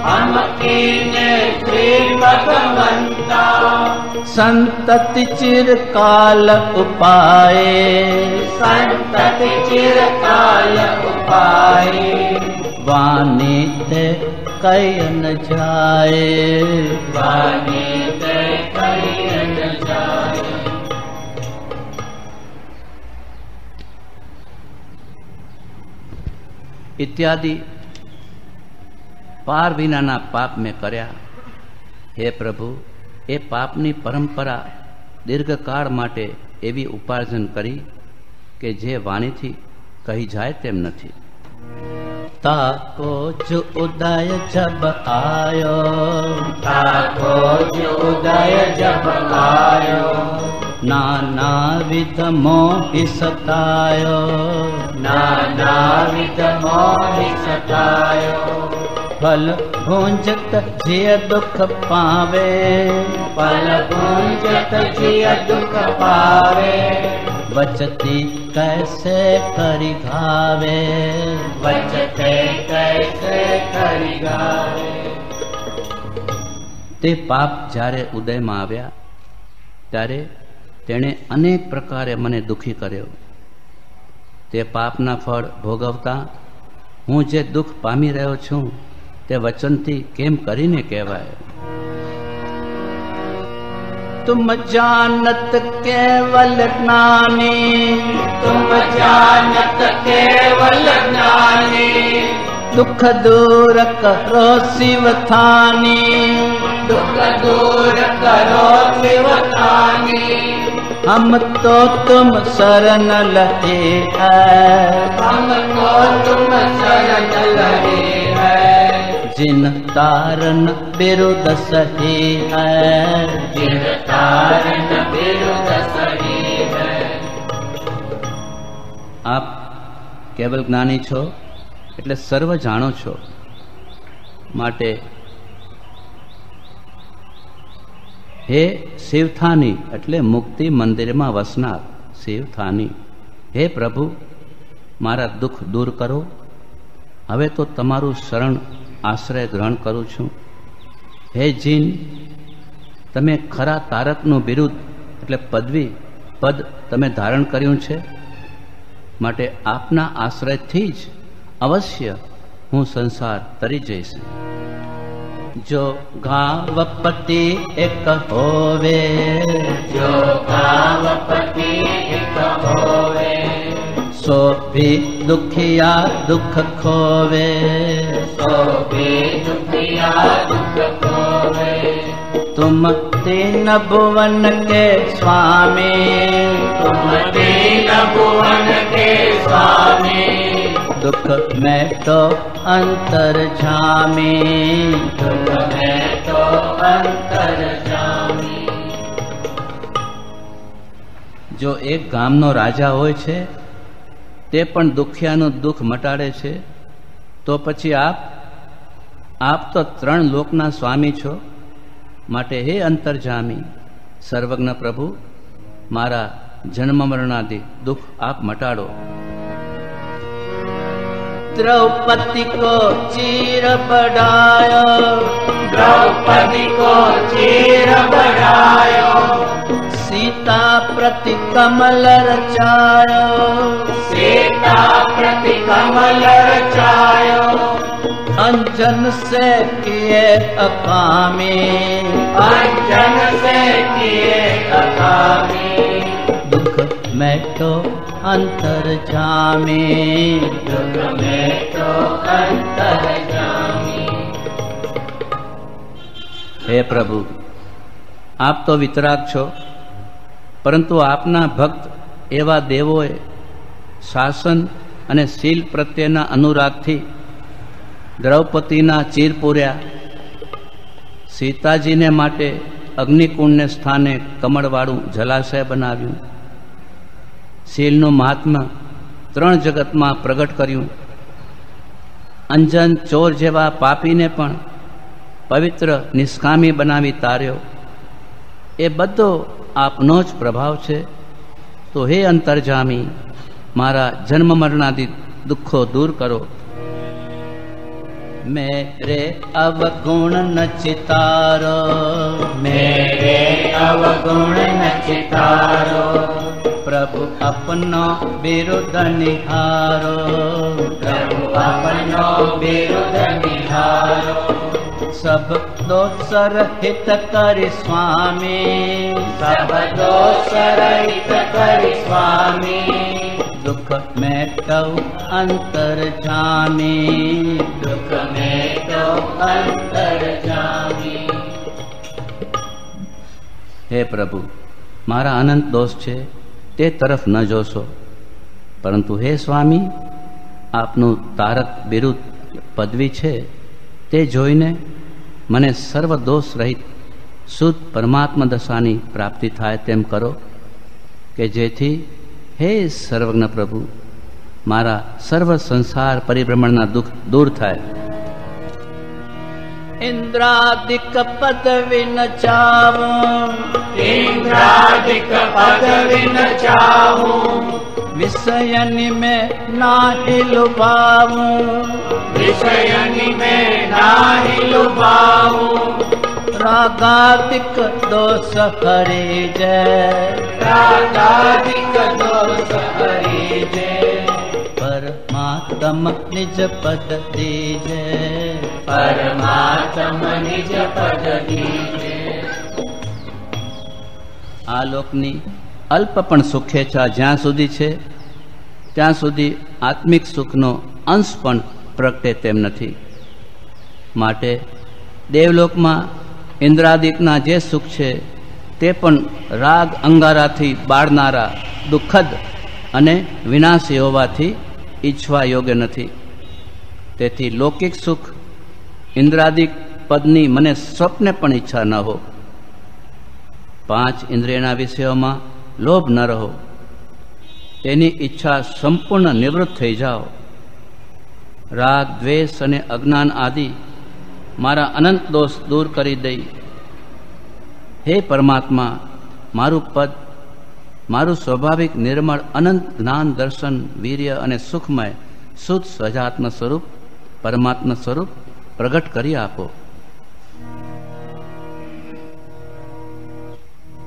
हम कीने श्री भगवंता, संतति चिरकाल उपाये, संतति चिरकाल उपाये, वाणी ते कई न जाए, वाणी ते कई न जाए. इत्यादि पार विनाना पाप में कर्या। हे प्रभु, ए पापनी परंपरा दीर्घकाळ माटे एवी उपार्जन करी के जे वाणीथी कही जाए तेम नथी। ताको जो उदय जब आयो, ताको जो उदय जब आयो, नाना विध मोहि सतायो, नाना विध मोहि सतायो। फल भूंजत जिय दुख पावे, फल भूंजत जिय दुख पावे। बचती कैसे करि घावे, बचते कैसे करि घावे। ते पाप જ્યારે ઉદયમાં આવ્યા ત્યારે તેણે અનેક પ્રકારે મને દુઃખી કર્યો। તે પાપના ફળ ભોગવતા હું જે દુઃખ પામી રહ્યો છું તે વચનથી કેમ કરીને કહેવાય। तुम जानत केवल ज्ञानी, तुम जानत केवल ज्ञानी। दुख दूर करो शिव थानी, दुख दूर करो शिव थानी। हम तो तुम शरण लहे है, हमको तुम शरण लहे है। जिन तारन बिरुद सही है, जिन तारन बिरुद सही है। આપ કેવલ જ્ઞાની છો એટલે સર્વ જાણો છો, માટે હે શિવથાની એટલે મુક્તિ મંદિરમાં વસનાર શિવથાની, હે પ્રભુ મારા દુઃખ દૂર કરો। હવે તો તમારું શરણ આશ્રય ગ્રહણ કરું છું। હે જીન, તમે ખરા તારકનું બિરુદ એટલે પદવી પદ તમે ધારણ કર્યું છે, માટે આપના આશ્રયથી જ અવશ્ય હું સંસાર તરી જઈશ। जो गावपति एक होवे, जो गावपति एक होवे। सो भी दुखिया दुख खोवे, सो भी दुखिया दुख खोवे। तुम तीन भुवन के स्वामी, तुम तीन भुवन के स्वामी। दुख में तो अंतर जामी, दुख में तो अंतर जामी। જો એક ગામનો રાજા હોય છે તે પણ દુખિયાનું દુઃખ મટાડે છે, તો પછી આપ તો 3 લોકના સ્વામી છો। માટે હે અંતર્જામી સર્વજ્ઞ પ્રભુ, મારા જન્મ મરણાદિ દુઃખ આપ મટાડો। द्रौपदी को चीर बढ़ायो, द्रौपदी को चीर बढ़ायो। सीता प्रति कमल रचायो, सीता प्रति कमल रचायो। अंजन से किए अकामी, अंजन से किए अकामी। दुख में तो अंतर जामी, दुख में तो अंतर जामी। હે પ્રભુ, આપ તો વિતરાગ છો, પરંતુ આપના ભક્ત એવા દેવોએ શાસન અને શીલ પ્રત્યેના અનુરાગથી દ્રૌપદીના ચીર પૂર્યા। સીતાજીને માટે અગ્નિકુંડને સ્થાને કમળવાળું જલાશય બનાવ્યું। શીલનું મહાત્મ્ય 3 જગતમાં પ્રગટ કર્યું। અંજન ચોર જેવા પાપીને પણ પવિત્ર નિષ્કામી બનાવી તાર્યો। એ બધો આપનો જ પ્રભાવ છે। તો હે અંતર્જામી, મારા જન્મ મરણાદિ દુઃખો દૂર કરો। मेरे अवगुण न चितारो, मेरे अवगुण न चितारो। प्रभु अपनो बिरुद निहारो, प्रभु अपनो बिरुद निहारो। सब दोसर हित करि स्वामी, सब दोष रहित करि स्वामी। दुख में तो अंतर्जामी, दुख में तो अंतर्जामी। હે પ્રભુ, મારા અનંત દોષ છે તે તરફ ન જોશો, પરંતુ હે સ્વામી, આપનું તારક બિરુદ પદવી છે તે જોઈને મને સર્વ દોષ રહિત શુદ્ધ પરમાત્મા દશાની પ્રાપ્તિ થાય તેમ કરો, કે જેથી હે સર્વજ્ઞ પ્રભુ મારા સર્વ સંસાર પરિભ્રમણના દુઃખ દૂર થાય. ઇન્દ્રાદિક પદવી ન ચાવું, इंद्रादिक पदवी न चाहूं, વિષયની મેં નાહી લુભાવું, विषयनि में नाही लुभाऊं, રાગાદિક દોષ હરી જય, रागादिक दोष हरिजे, પરમાત્મ નિજ પદ દીજે, परमात्म निज पद दीजे। આ લોકની અલ્પ પણ સુખેચ્છા જ્યાં સુધી છે ત્યાં સુધી આત્મિક સુખનો અંશ પણ પ્રગટે તેમ નથી. માટે દેવલોકમાં ઇન્દ્રાદિકના જે સુખ છે તે પણ રાગ અંગારાથી બાળનારા દુઃખદ અને વિનાશી હોવાથી ઈચ્છવા યોગ્ય નથી. તેથી લૌકિક સુખ ઇન્દ્રાદિક પદની મને સ્વપ્ને પણ ઈચ્છા ન હો. 5 ઇન્દ્રિયના વિષયોમાં લોભ ન રહો, તેની ઈચ્છા સંપૂર્ણ નિવૃત્ત થઈ જાઓ. રાગ દ્વેષ અને અજ્ઞાન આદિ મારા અનંત દોષ દૂર કરી દઈ હે પરમાત્મા, મારું પદ, મારું સ્વાભાવિક નિર્મળ અનંત જ્ઞાન દર્શન વીર્ય અને સુખમય શુદ્ધ સહજાત્મ સ્વરૂપ પરમાત્મા સ્વરૂપ પ્રગટ કરી આપો.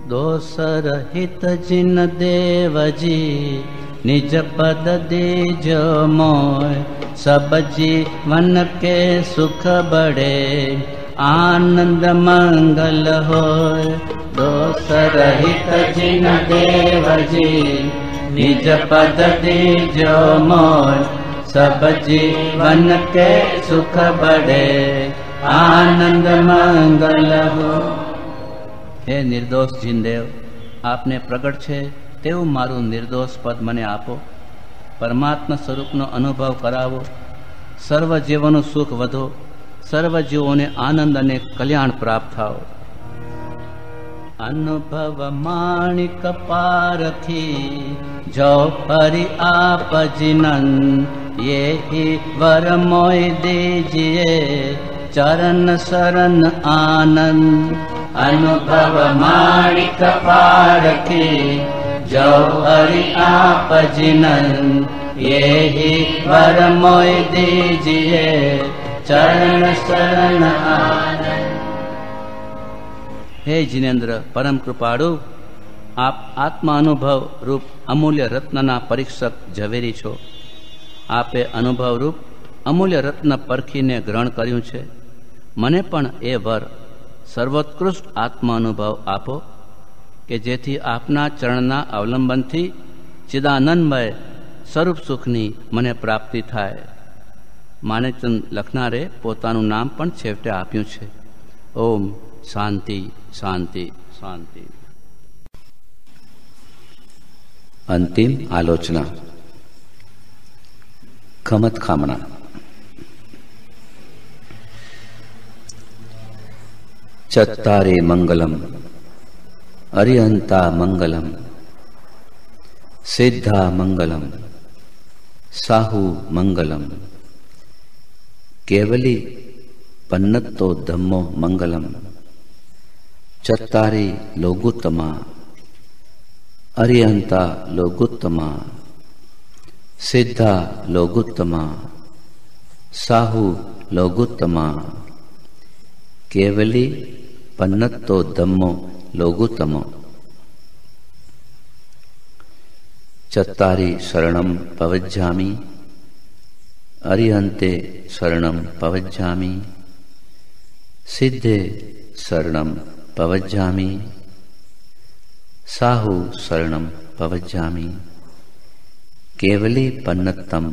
दोष रहित जिन देवजी निज पद दीजो मोय, सब जीवन के सुख बड़े आनंद मंगल होय. दोष रहित जिन देवजी निज पद दीजो मोय, सब जीवन के सुख बड़े आनंद मंगल होय. હે નિર્દોષ જીનદેવ, આપને પ્રગટ છે તેવું મારું નિર્દોષ પદ મને આપો. પરમાત્મા સ્વરૂપનો અનુભવ કરાવો. સર્વ જીવોનું સુખ વધો, સર્વ જીવોને આનંદ અને કલ્યાણ પ્રાપ્ત થાઓ. અનુભવ માણિક પારખી જો હરિ આપ જીનન, યેહી વર મોય દીજીએ ચરણ શરણ આનંદ. अनुभव माणिक पारखी जो हरि आप जिनन, येहि वर मोय दीजिए चरण शरण आनंद. હે જીનેન્દ્ર પરમ કૃપાળુ, આપ આત્મા અનુભવ રૂપ અમૂલ્ય રત્નના પરીક્ષક ઝવેરી છો. આપે અનુભવ રૂપ અમૂલ્ય રત્ન પરખીને ગ્રહણ કર્યું છે. મને પણ એ વર સર્વોત્કૃષ્ટ આત્મા અનુભવ આપો, કે જેથી આપના ચરણના અવલંબનથી ચિદાનંદમય સ્વરૂપ સુખની મને પ્રાપ્તિ થાય. માનેચંદ લખનારે પોતાનું નામ પણ છેવટે આપ્યું છે. ઓમ શાંતિ શાંતિ શાંતિ. અંતિમ આલોચના. ખમત ખામણા. ચત્તારે મંગલમ અરિહંતા મંગલમ, સિદ્ધા મંગલમ સાહુ મંગલમ, કેવલી પન્નત્તો ધમ્મો મંગલમ. ચત્તારે લોગુત્તમા અરિહંતા લોગુત્તમા, સિદ્ધા લોગુત્તમા સાહુ લોગુત્તમા, કેવલી પન્નત્તો ધમ્મો લોગુત્તમો. ચત્તારી શરણમ પવજ્જામિ અરિહંતે શરણમ પવજ્જામિ, સિદ્ધે શરણમ પવજ્જામિ સાહુ શરણમ પવજ્જામિ, केवली पन्नत्तम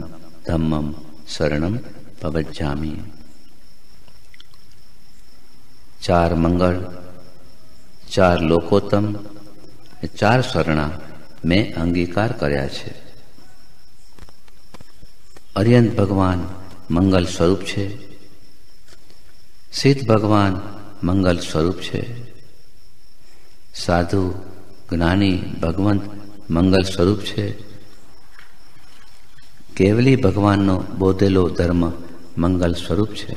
धम्मम शरणम पवज्जामि। 4 मंगल, 4 लोकोत्तम, 4 शरणा मैं अंगीकार कर्या छे। अरिहंत भगवान मंगल स्वरूप छे, सिद्ध भगवान मंगल स्वरूप छे, साधु ज्ञानी भगवंत मंगल स्वरूप छे, केवली भगवाननो बोधेलो धर्म मंगल स्वरूप छे।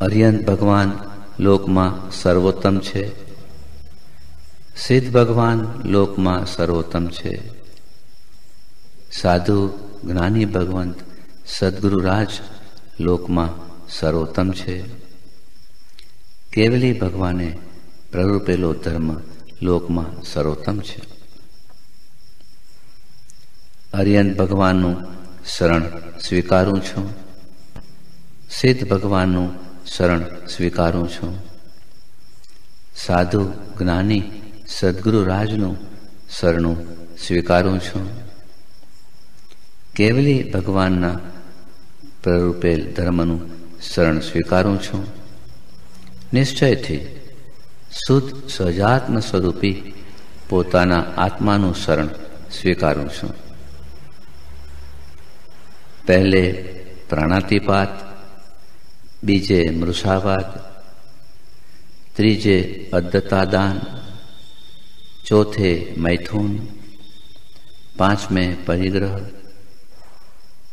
अरिहंत भगवान लोकमां सर्वोत्तम छे, सिद्ध भगवान लोकमां सर्वोत्तम छे, साधु ज्ञानी भगवंत सद्गुरु राज लोकमां सर्वोत्तम छे, केवली भगवाने प्ररूपेलो धर्म लोकमां सर्वोत्तम छे। अरिहंत भगवानનું શરણ સ્વીકારું છું, સિદ્ધ ભગવાનનું શરણ સ્વીકારું છું, સાધુ જ્ઞાની સદગુરુ રાજનું શરણું સ્વીકારું છું, કેવલી ભગવાનના પ્રરૂપેલ ધર્મનું શરણ સ્વીકારું છું। નિશ્ચયથી શુદ્ધ સહજાત્મ સ્વરૂપી પોતાના આત્માનું શરણ સ્વીકારું છું। पहले प्राणातिपात, बीजे मृषावाद, त्रीजे अद्दतादान, चौथे मैथुन, 5वें परिग्रह,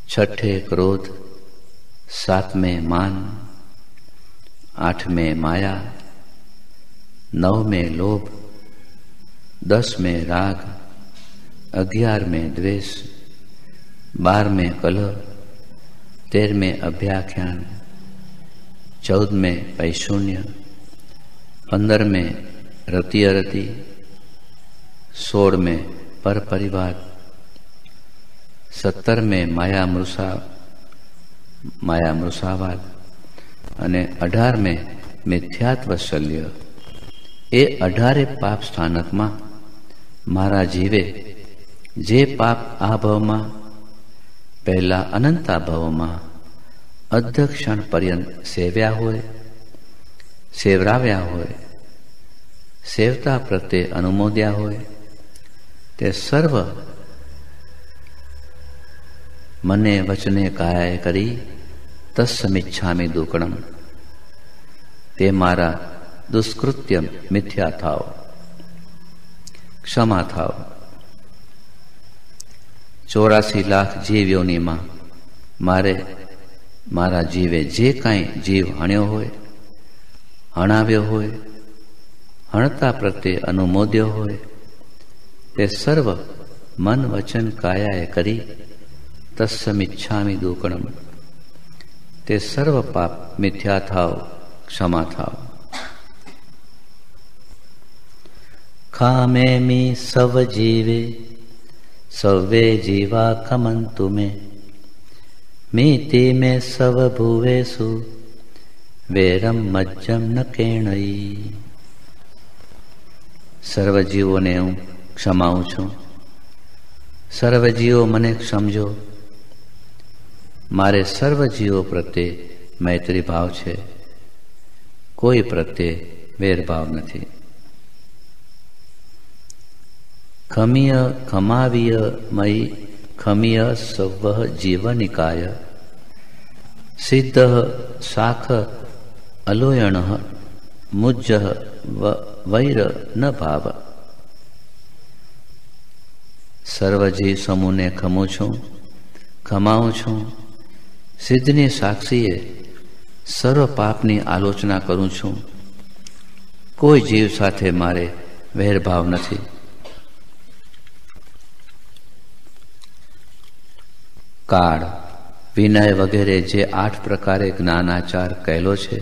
6ठे क्रोध, 7वें मान, 8वें माया, 9वें लोभ, 10वें राग, 11वें द्वेष, 12वें कलह, 13वें अभ्याख्यान, 14वें पैशून्य, 15वें रति अरति, 16वें पर परिवार, 17वें माया मृषावाद અને 18વેं મિથ્યાત્વ શલ્ય। એ 18 પાપ સ્થાનકમાં મારા જીવે જે પાપ આ ભાવમાં પહેલા અનંતા ભાવમાં અધ્યક્ષણ પર્યંત સેવ્યા હોય, સેવરાવ્યા હોય, સેવતા પ્રત્યે અનુમોદ્યા હોય, તે સર્વ મને વચને કાયાએ કરી તસ્સમિચ્છામિ દુક્કડમ। તે મારા દુષ્કૃત્ય મિથ્યા થાવ, ક્ષમા થાવ। 84 લાખ જીવ યોનિમાં મારા જીવે જે કાંઈ જીવ હણ્યો હોય, હણાવ્યો હોય, હણતા પ્રત્યે અનુમોદ્યો હોય, તે સર્વ મન વચન કાયાએ કરી તસ્સમિચ્છામિ દુક્કડમ। તે સર્વ પાપ મિથ્યા થાવ, ક્ષમા થાવ। खामेमि सव जीवे सवे जीवा खमन्तु मे मीति मे सव भुवेषु वेरम मज्जम न केणई। સર્વજીવોને હું ક્ષમાઉં છું। સર્વજીવો મને ક્ષમજો। મારે સર્વજીવો પ્રત્યે મૈત્રી ભાવ છે, કોઈ પ્રત્યે વેરભાવ નથી। ખમીય ખમાવીય મયી ખમીય સવ જીવનિકાય સિદ્ધ શાખ અલોયણ મુજ્જ વૈર ન ભાવ। સર્વજીવ સમૂહને ખમું છું, ખમાઉં છું। સિદ્ધની સાક્ષીએ સર્વ પાપની આલોચના કરું છું। કોઈ જીવ સાથે મારે વેરભાવ નથી। કાળ, વિનય વગેરે જે 8 પ્રકારે જ્ઞાનાચાર કહેલો છે,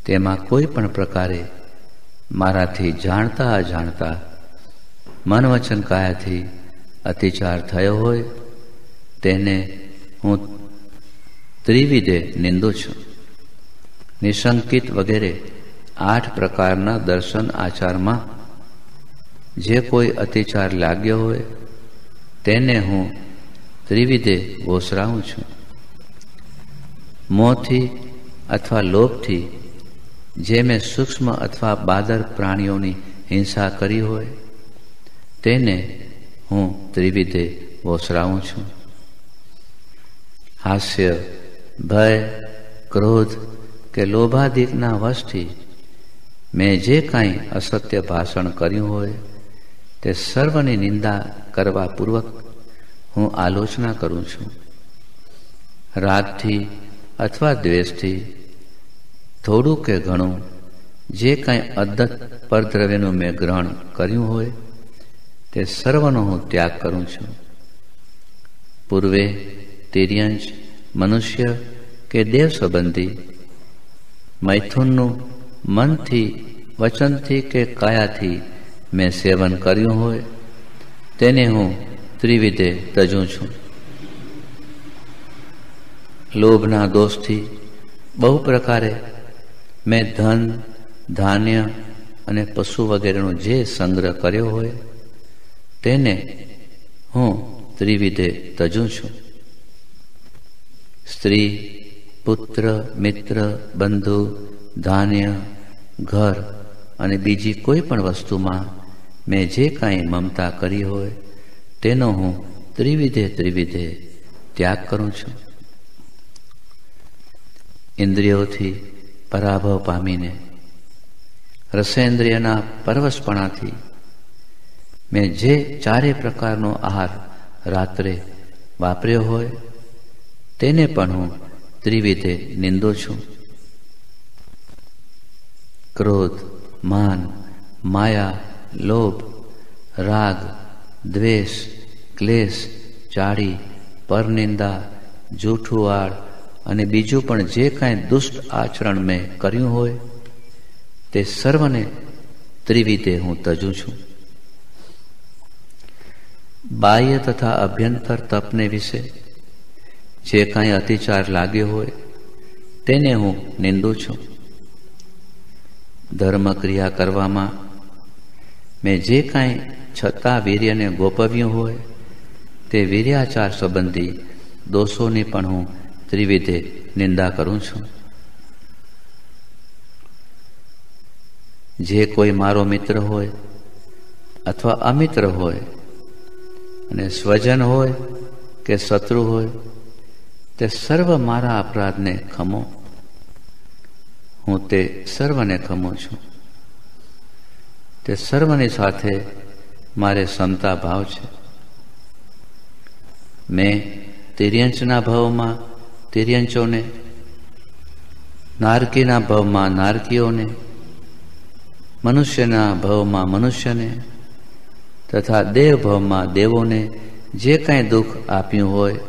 તેમાં કોઈ પણ પ્રકારે મારાથી જાણતા અજાણતા મન વચન કાયાથી અતિચાર થયો હોય તેને હું ત્રિવિધે નિંદું છું। નિશંકિત વગેરે 8 પ્રકારના દર્શન આચારમાં જે કોઈ અત્યાચાર લાગ્યો હોય તેને હું ત્રિવિધે ઓસરાવું છું. મોહથી અથવા લોભથી જે મેં સૂક્ષ્મ અથવા બાદર પ્રાણીઓની હિંસા કરી હોય તેને હું ત્રિવિધે ઓસરાવું છું. હાસ્ય, ભય, ક્રોધ કે લોભાદિકના વશથી મેં જે કાંઈ અસત્ય ભાષણ કર્યું હોય તે સર્વની નિંદા કરવા પૂર્વક હું આલોચના કરું છું. રાગથી અથવા દ્વેષથી થોડું કે ઘણું જે કાંઈ અદ્દત પરદ્રવ્યનું મેં ગ્રહણ કર્યું હોય તે સર્વનો હું ત્યાગ કરું છું. પૂર્વે તિર્યંશ, મનુષ્ય કે દેવ સંબંધી મૈથુનનું મનથી, વચનથી કે કાયાથી મેં સેવન કર્યું હોય તેને હું ત્રિવિધે તજું છું. લોભના દોષથી બહુ પ્રકારે મેં ધન, ધાન્ય અને પશુ વગેરેનો જે સંગ્રહ કર્યો હોય તેને હું ત્રિવિધે તજું છું. સ્ત્રી, પુત્ર, મિત્ર, બંધુ, ધાન્ય, ઘર અને બીજી કોઈ પણ વસ્તુમાં મેં જે કાંઈ મમતા કરી હોય તેનો હું ત્રિવિધે ત્યાગ કરું છું. ઇન્દ્રિયોથી પરાભવ પામીને રસેન્દ્રિયના પરવશપણાથી મેં જે ચારે પ્રકારનો આહાર રાત્રે વાપર્યો હોય તેને પણ હું ત્રિવિધે નિંદો છું. ક્રોધ, માન, માયા, લોભ, રાગ, દ્વેષ, ક્લેશ, ચાડી, પરનિંદા, જૂઠું વાળ અને બીજું પણ જે કાંઈ દુષ્ટ આચરણ મેં કર્યું હોય તે સર્વને ત્રિવિધે હું તજું છું. બાહ્ય તથા અભ્યંતર તપને વિશે જે કાંઈ અત્યાચાર લાગ્યો હોય તેને હું નિંદું છું. ધર્મ ક્રિયા કરવામાં મેં જે કાંઈ છતાં વીર્યને ગોપવ્યું હોય તે વીર્યાચાર સંબંધી દોષોની પણ હું ત્રિવિધે નિંદા કરું છું. જે કોઈ મારો મિત્ર હોય અથવા અમિત્ર હોય અને સ્વજન હોય કે શત્રુ હોય તે સર્વ મારા અપરાધને ખમો. હું તે સર્વને ખમું છું. તે સર્વની સાથે મારે સમતા ભાવ છે. મેં તિર્યંચના ભાવમાં તિર્યંચોને, નારકીના ભાવમાં નારકીઓને, મનુષ્યના ભાવમાં મનુષ્યને તથા દેવ ભાવમાં દેવોને જે કાંઈ દુઃખ આપ્યું હોય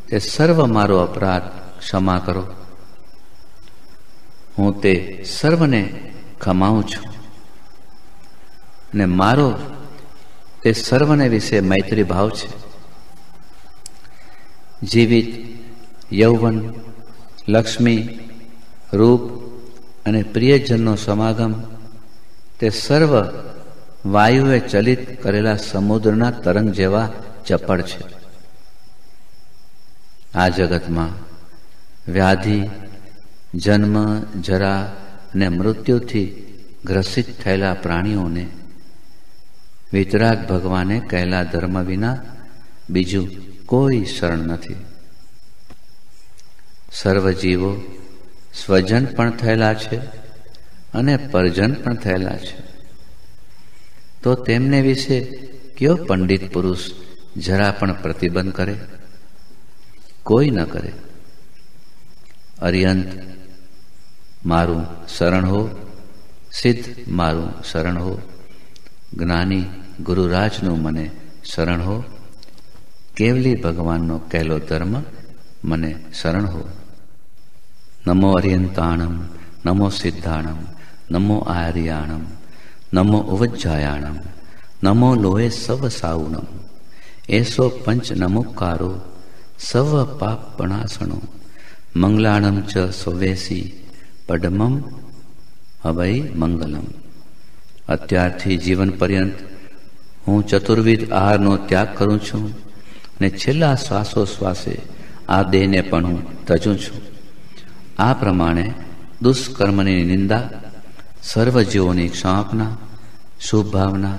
તે સર્વ મારો અપરાધ ક્ષમા કરો. હું તે સર્વને ખમાવું છું અને મારો તે સર્વને વિશે મૈત્રી ભાવ છે. જીવિત, યૌવન, લક્ષ્મી, રૂપ અને પ્રિયજનનો સમાગમ તે સર્વ વાયુએ ચલિત કરેલા સમુદ્રના તરંગ જેવા ચપળ છે. આ જગતમાં વ્યાધિ, જન્મ, જરા અને મૃત્યુથી ગ્રસિત થયેલા પ્રાણીઓને વિતરાગ ભગવાને કહેલા ધર્મ વિના બીજું કોઈ શરણ નથી. સર્વ જીવો સ્વજન પણ થયેલા છે અને પરજન પણ થયેલા છે. તો તેમને વિશે કયો પંડિત પુરુષ જરા પણ પ્રતિબંધ કરે? કોઈ ન કરે. અર્યંત મારું શરણ હો, સિદ્ધ મારું શરણ હો, જ્ઞાની ગુરુરાજનું મને શરણ હો, કેવલી ભગવાનનો કહેલો ધર્મ મને શરણ હો. નમો અર્યંતાણમ, નમો સિદ્ધાણમ, નમો આર્યાણમ, નમો ઉવજ્જાયાણમ, નમો લોહે સવ સાઉણમ, એસો પંચ નમુકારો સવ પાપ પણાસણો, મંગલાણમ ચ સ્વેસી પડમમ અભય મંગલમ. અત્યારથી જીવન પર્યંત હું ચતુર્વિધ આહારનો ત્યાગ કરું છું અને છેલ્લા શ્વાસોશ્વાસે આ દેહને પણ હું તજું છું. આ પ્રમાણે દુષ્કર્મની નિંદા, સર્વજીવોની ક્ષમાપના, શુભ ભાવના,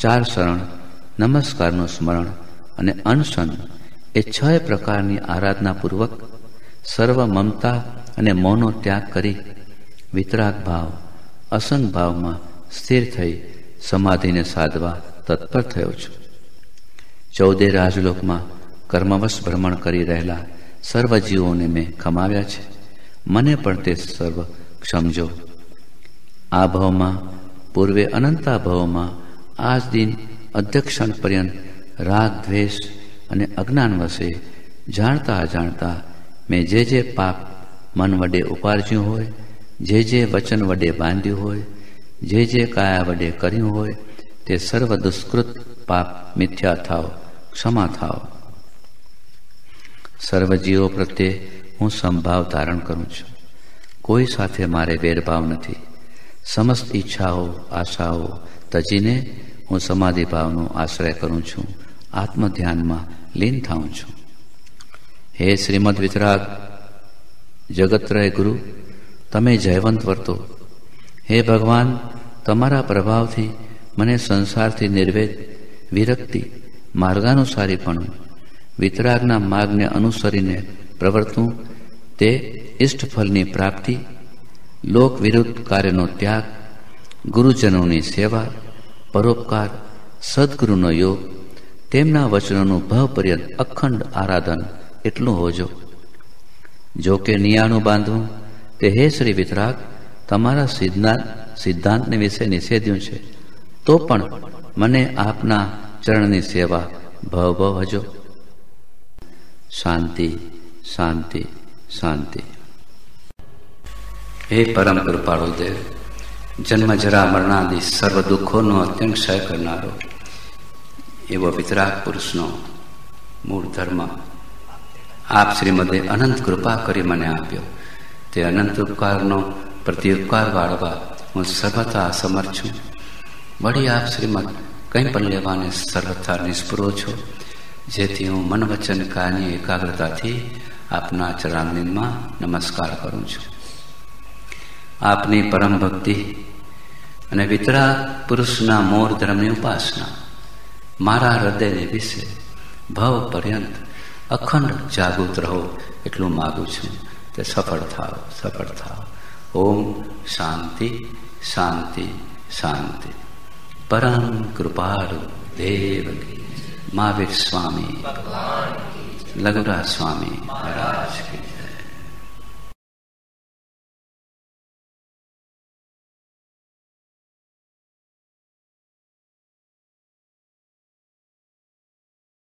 4 શરણ, નમસ્કારનું સ્મરણ અને અનશન એ 6 પ્રકારની આરાધના પૂર્વક સર્વ મમતા અને મોહનો ત્યાગ કરી વિતરાગ ભાવ, અસંગ ભાવમાં સ્થિર થઈ સમાધિને સાધવા તત્પર થયો છું. 14 રાજલોકમાં કર્મવશ ભ્રમણ કરી રહેલા સર્વ જીવોને મેં ખમાવ્યા છે. મને પણ તે સર્વ ક્ષમજો. આ ભાવમાં, પૂર્વે અનંતા ભાવમાં, આજ દિન અધ્યક્ષણ પર્યંત રાગ, દ્વેષ અને અજ્ઞાન વશે જાણતા અજાણતા મેં જે પાપ મન વડે ઉપાર્જ્યું હોય, જે વચન વડે બાંધ્યું હોય, જે કાયા વડે કર્યું હોય, તે સર્વ દુષ્કૃત પાપ મિથ્યા થાવ, ક્ષમા થાવ. સર્વ જીવો પ્રત્યે હું સમભાવ ધારણ કરું છું. કોઈ સાથે મારે વેરભાવ નથી. સમસ્ત ઈચ્છાઓ, આશાઓ તજીને હું સમાધિ ભાવનો આશ્રય કરું છું. આત્મ ધ્યાનમાં લીન થાઉં છું. હે શ્રીમદ વિતરાગ જગત્રય ગુરુ, તમે જયવંત વર્તો. હે ભગવાન, તમારા પ્રભાવથી મને સંસારથી નિર્વેદ, વિરક્તિ, માર્ગાનુસારીપણું, વિતરાગના માર્ગને અનુસરીને પ્રવર્તું, તે ઇષ્ટફળની પ્રાપ્તિ, લોક વિરુદ્ધ કાર્યનો ત્યાગ, ગુરુજનોની સેવા, પરોપકાર, સદગુરુનો યોગ, તેમના વચનોનું ભવપર્યંત અખંડ આરાધન એટલું હોજો. જો કે નિયાણું બાંધવું તે હે શ્રી વિતરાગ તમારા સિદ્ધાંતને વિશે નિષેધ્યું છે, તો પણ મને આપના ચરણની સેવા ભવ હજો. શાંતિ, શાંતિ, શાંતિ. હે પરમ કૃપાળુ દેવ, જન્મ જરા મરણાદિ સર્વ દુઃખોનો અત્યંત ક્ષય કરનારો એવો વિતરાગ પુરુષનો મૂળ ધર્મ આપ શ્રીમદે અનંત કૃપા કરી મને આપ્યો. તે અનંત ઉપકારનો પ્રત્યુપકાર વાળવા હું સર્વથા અસમર્થ છું. વળી આપ શ્રીમદ કંઈ પણ લેવાને સર્વથા નિષ્પૃહ છો, જેથી હું મન વચન કાયની એકાગ્રતાથી આપના ચરણારવિંદમાં નમસ્કાર કરું છું. આપની પરમ ભક્તિ અને વિતરાગ પુરુષના મોર ધર્મની ઉપાસના મારા હૃદયને વિશે ભવ પર્યંત અખંડ જાગૃત રહો એટલું માગું છું. તે સફળ થાવ, સફળ થાવ. ઓમ શાંતિ, શાંતિ, શાંતિ. પરમ કૃપાળુ દેવ મહાવીર સ્વામી, લઘુરાજ સ્વામી મહારાજ.